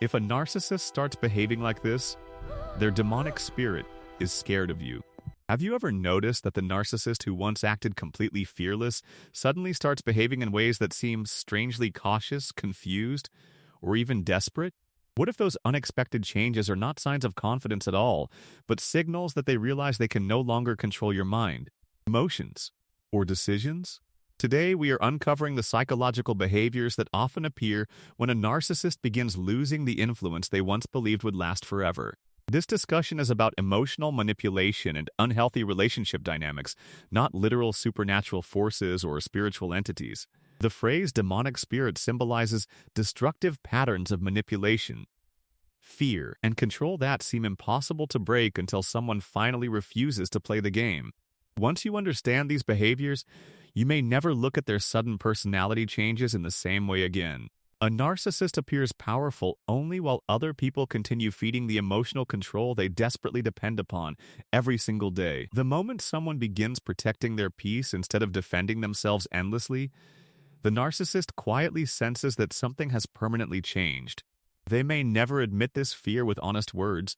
If a narcissist starts behaving like this, their demonic spirit is scared of you. Have you ever noticed that the narcissist who once acted completely fearless suddenly starts behaving in ways that seem strangely cautious, confused, or even desperate? What if those unexpected changes are not signs of confidence at all, but signals that they realize they can no longer control your mind, emotions, or decisions? Today, we are uncovering the psychological behaviors that often appear when a narcissist begins losing the influence they once believed would last forever. This discussion is about emotional manipulation and unhealthy relationship dynamics, not literal supernatural forces or spiritual entities. The phrase demonic spirit symbolizes destructive patterns of manipulation, fear, and control that seem impossible to break until someone finally refuses to play the game. Once you understand these behaviors, you may never look at their sudden personality changes in the same way again. A narcissist appears powerful only while other people continue feeding the emotional control they desperately depend upon every single day. The moment someone begins protecting their peace instead of defending themselves endlessly, the narcissist quietly senses that something has permanently changed. They may never admit this fear with honest words,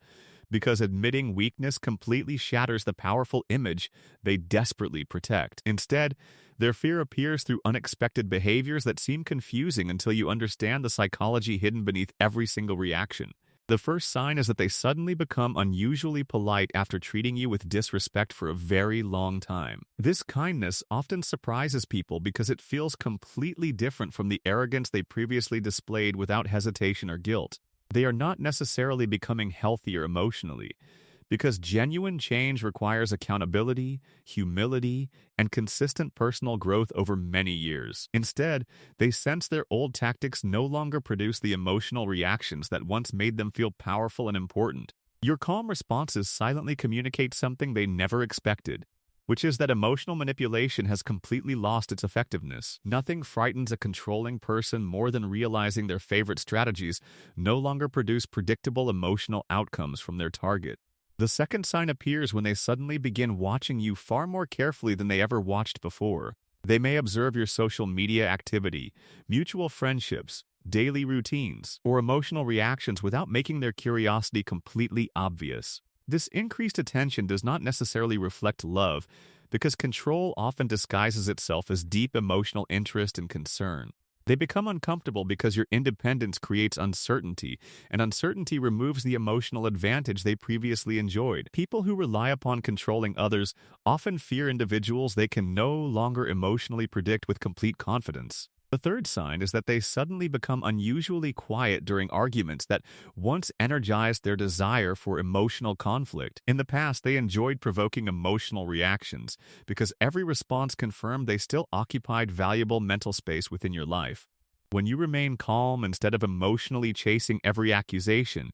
because admitting weakness completely shatters the powerful image they desperately protect. Instead, their fear appears through unexpected behaviors that seem confusing until you understand the psychology hidden beneath every single reaction. The first sign is that they suddenly become unusually polite after treating you with disrespect for a very long time. This kindness often surprises people because it feels completely different from the arrogance they previously displayed without hesitation or guilt. They are not necessarily becoming healthier emotionally, because genuine change requires accountability, humility, and consistent personal growth over many years. Instead, they sense their old tactics no longer produce the emotional reactions that once made them feel powerful and important. Your calm responses silently communicate something they never expected, which is that emotional manipulation has completely lost its effectiveness. Nothing frightens a controlling person more than realizing their favorite strategies no longer produce predictable emotional outcomes from their target. The second sign appears when they suddenly begin watching you far more carefully than they ever watched before. They may observe your social media activity, mutual friendships, daily routines, or emotional reactions without making their curiosity completely obvious. This increased attention does not necessarily reflect love, because control often disguises itself as deep emotional interest and concern. They become uncomfortable because your independence creates uncertainty, and uncertainty removes the emotional advantage they previously enjoyed. People who rely upon controlling others often fear individuals they can no longer emotionally predict with complete confidence. The third sign is that they suddenly become unusually quiet during arguments that once energized their desire for emotional conflict. In the past, they enjoyed provoking emotional reactions because every response confirmed they still occupied valuable mental space within your life. When you remain calm instead of emotionally chasing every accusation,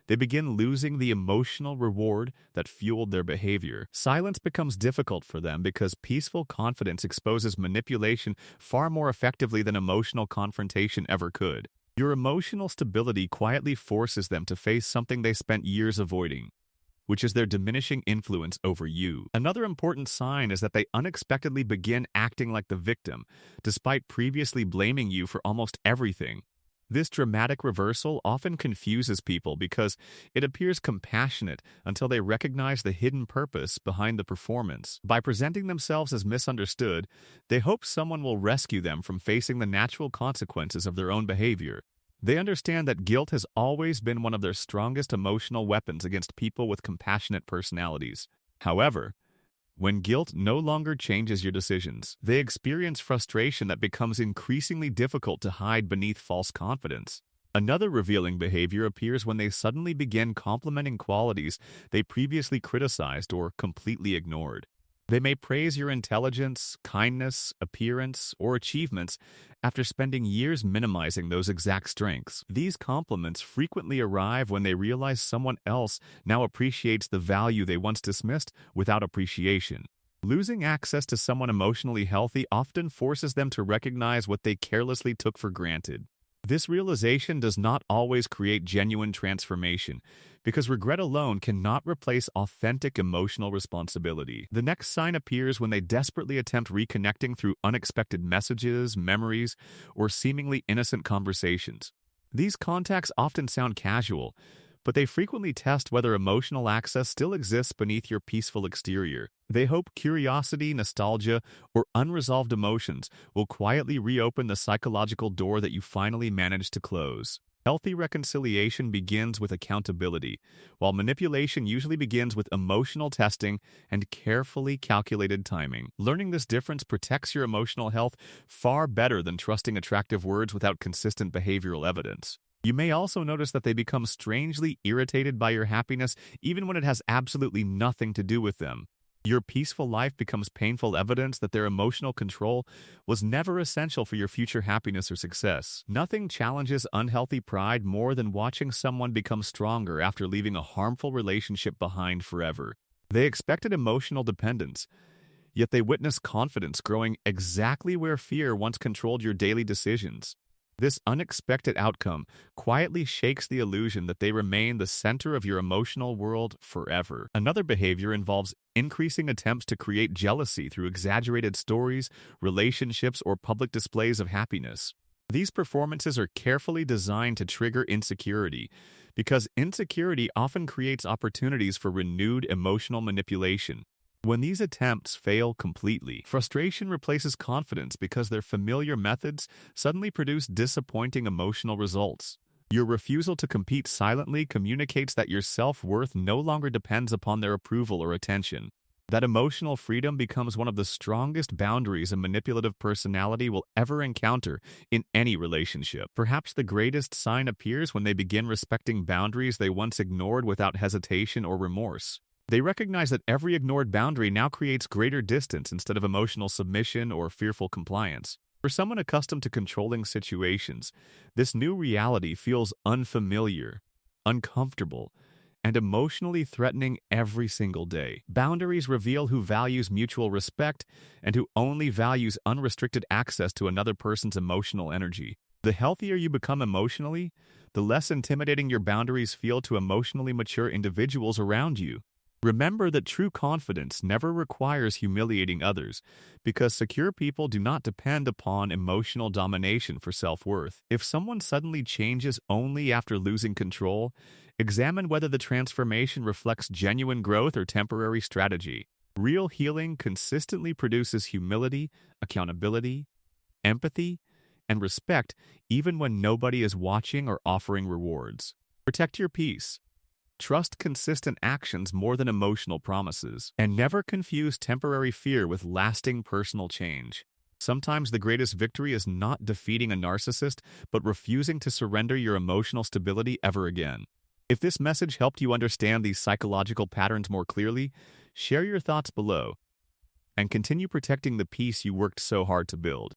they begin losing the emotional reward that fueled their behavior. Silence becomes difficult for them because peaceful confidence exposes manipulation far more effectively than emotional confrontation ever could. Your emotional stability quietly forces them to face something they spent years avoiding, which is their diminishing influence over you. Another important sign is that they unexpectedly begin acting like the victim, despite previously blaming you for almost everything. This dramatic reversal often confuses people because it appears compassionate until they recognize the hidden purpose behind the performance. By presenting themselves as misunderstood, they hope someone will rescue them from facing the natural consequences of their own behavior. They understand that guilt has always been one of their strongest emotional weapons against people with compassionate personalities. However, when guilt no longer changes your decisions, they experience frustration that becomes increasingly difficult to hide beneath false confidence. Another revealing behavior appears when they suddenly begin complimenting qualities they previously criticized or completely ignored. They may praise your intelligence, kindness, appearance, or achievements after spending years minimizing those exact strengths. These compliments frequently arrive when they realize someone else now appreciates the value they once dismissed without appreciation. Losing access to someone emotionally healthy often forces them to recognize what they carelessly took for granted. This realization does not always create genuine transformation, because regret alone cannot replace authentic emotional responsibility. The next sign appears when they desperately attempt reconnecting through unexpected messages, memories, or seemingly innocent conversations. These contacts often sound casual, but they frequently test whether emotional access still exists beneath your peaceful exterior. They hope curiosity, nostalgia, or unresolved emotions will quietly reopen the psychological door that you finally managed to close. Healthy reconciliation begins with accountability, while manipulation usually begins with emotional testing and carefully calculated timing. Learning this difference protects your emotional health far better than trusting attractive words without consistent behavioral evidence. You may also notice that they become strangely irritated by your happiness even when it has absolutely nothing to do with them. Your peaceful life becomes painful evidence that their emotional control was never essential for your future happiness or success. Nothing challenges unhealthy pride more than watching someone become stronger after leaving a harmful relationship behind forever. They expected emotional dependence, yet they witnessed confidence growing exactly where fear once controlled your daily decisions. This unexpected outcome quietly shakes the illusion that they remain the center of your emotional world forever. Another behavior involves increasing attempts to create jealousy through exaggerated stories, relationships, or public displays of happiness. These performances are carefully designed to trigger insecurity, because insecurity often creates opportunities for renewed emotional manipulation. When these attempts fail completely, frustration replaces confidence because their familiar methods suddenly produce disappointing emotional results. Your refusal to compete silently communicates that your self-worth no longer depends upon their approval or attention. That emotional freedom becomes one of the strongest boundaries a manipulative personality will ever encounter in any relationship. Perhaps the greatest sign appears when they begin respecting boundaries they once ignored without hesitation or remorse. They recognize that every ignored boundary now creates greater distance instead of emotional submission or fearful compliance. For someone accustomed to controlling situations, this new reality feels unfamiliar, uncomfortable, and emotionally threatening every single day. Boundaries reveal who values mutual respect and who only values unrestricted access to another person's emotional energy. The healthier you become emotionally, the less intimidating your boundaries feel to emotionally mature individuals around you. Remember that true confidence never requires humiliating others, because secure people do not depend upon emotional domination for self-worth. If someone suddenly changes only after losing control, examine whether the transformation reflects genuine growth or temporary strategy. Real healing consistently produces humility, accountability, empathy, and respect even when nobody is watching or offering rewards. Protect your peace. Trust consistent actions more than emotional promises, and never confuse temporary fear with lasting personal change. Sometimes the greatest victory is not defeating a narcissist, but refusing to surrender your emotional stability ever again. If this message helped you understand these psychological patterns more clearly, share your thoughts below, and continue protecting the peace you worked so hard to build.